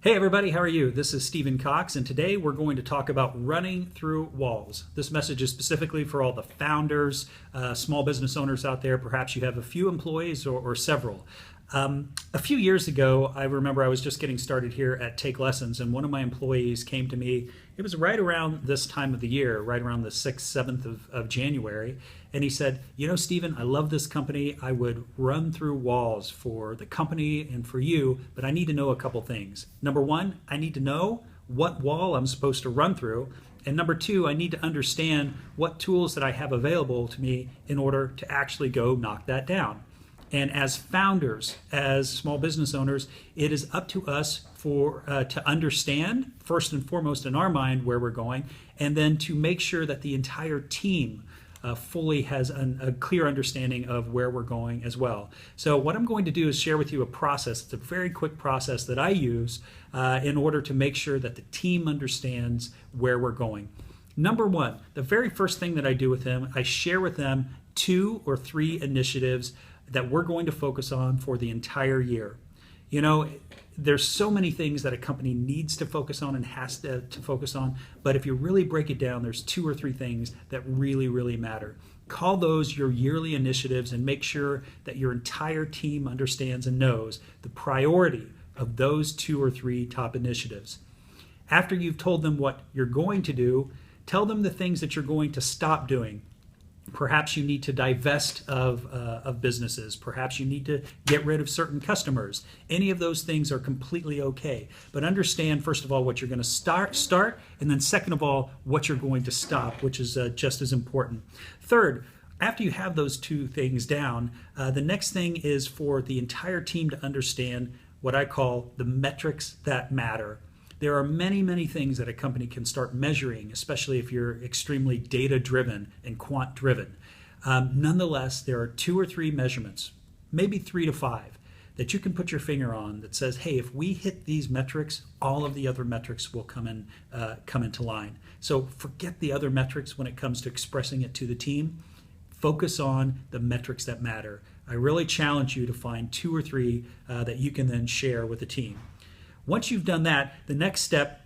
Hey everybody, how are you? This is Stephen Cox, and today we're going to talk about running through walls. This message is specifically for all the founders, small business owners out there. Perhaps you have a few employees or several. A few years ago, I remember I was just getting started here at Take Lessons, and one of my employees came to me. It was right around this time of the year, right around the 6th, 7th of January, and he said, "You know, Stephen, I love this company. I would run through walls for the company and for you, but I need to know a couple things. Number one, I need to know what wall I'm supposed to run through. And number two, I need to understand what tools that I have available to me in order to actually go knock that down." And as founders, as small business owners, it is up to us to understand, first and foremost in our mind, where we're going, and then to make sure that the entire team fully has a clear understanding of where we're going as well. So what I'm going to do is share with you a process. It's a very quick process that I use in order to make sure that the team understands where we're going. Number one, the very first thing that I do with them, I share with them 2 or 3 initiatives that we're going to focus on for the entire year. You know, there's so many things that a company needs to focus on and has to focus on, but if you really break it down, there's 2 or 3 things that really, really matter. Call those your yearly initiatives and make sure that your entire team understands and knows the priority of those 2 or 3 top initiatives. After you've told them what you're going to do, tell them the things that you're going to stop doing. Perhaps you need to divest of businesses. Perhaps you need to get rid of certain customers. Any of those things are completely okay. But understand, first of all, what you're going to start, and then second of all, what you're going to stop, which is just as important. Third, after you have those 2 things down, the next thing is for the entire team to understand what I call the metrics that matter. There are many, many things that a company can start measuring, especially if you're extremely data-driven and quant-driven. Nonetheless, there are 2 or 3 measurements, maybe 3 to 5, that you can put your finger on that says, hey, if we hit these metrics, all of the other metrics will come into line. So forget the other metrics when it comes to expressing it to the team. Focus on the metrics that matter. I really challenge you to find 2 or 3 that you can then share with the team. Once you've done that, the next step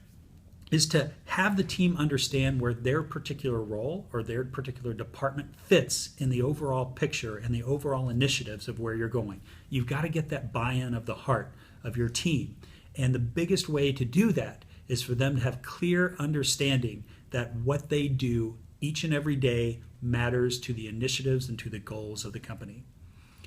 is to have the team understand where their particular role or their particular department fits in the overall picture and the overall initiatives of where you're going. You've got to get that buy-in of the heart of your team. And the biggest way to do that is for them to have clear understanding that what they do each and every day matters to the initiatives and to the goals of the company.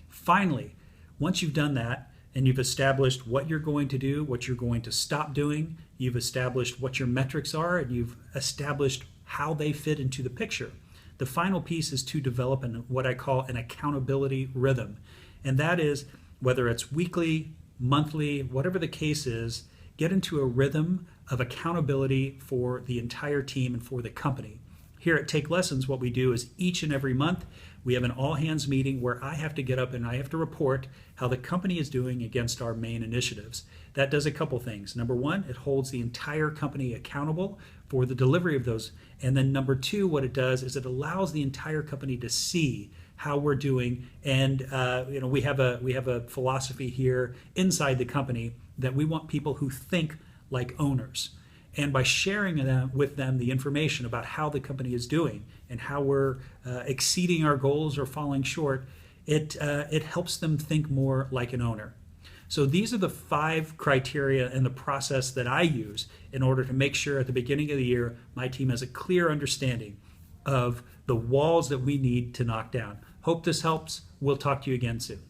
Finally, once you've done that, and you've established what you're going to do, what you're going to stop doing, you've established what your metrics are, and you've established how they fit into the picture. The final piece is to develop what I call an accountability rhythm. And that is, whether it's weekly, monthly, whatever the case is, get into a rhythm of accountability for the entire team and for the company. Here at Take Lessons, what we do is each and every month, we have an all-hands meeting where I have to get up and I have to report how the company is doing against our main initiatives. That does a couple things. Number one, it holds the entire company accountable for the delivery of those. And then number 2, what it does is it allows the entire company to see how we're doing. And we have a philosophy here inside the company that we want people who think like owners. And by sharing with them the information about how the company is doing and how we're exceeding our goals or falling short, it helps them think more like an owner. So these are the 5 criteria and the process that I use in order to make sure at the beginning of the year my team has a clear understanding of the walls that we need to knock down. Hope this helps. We'll talk to you again soon.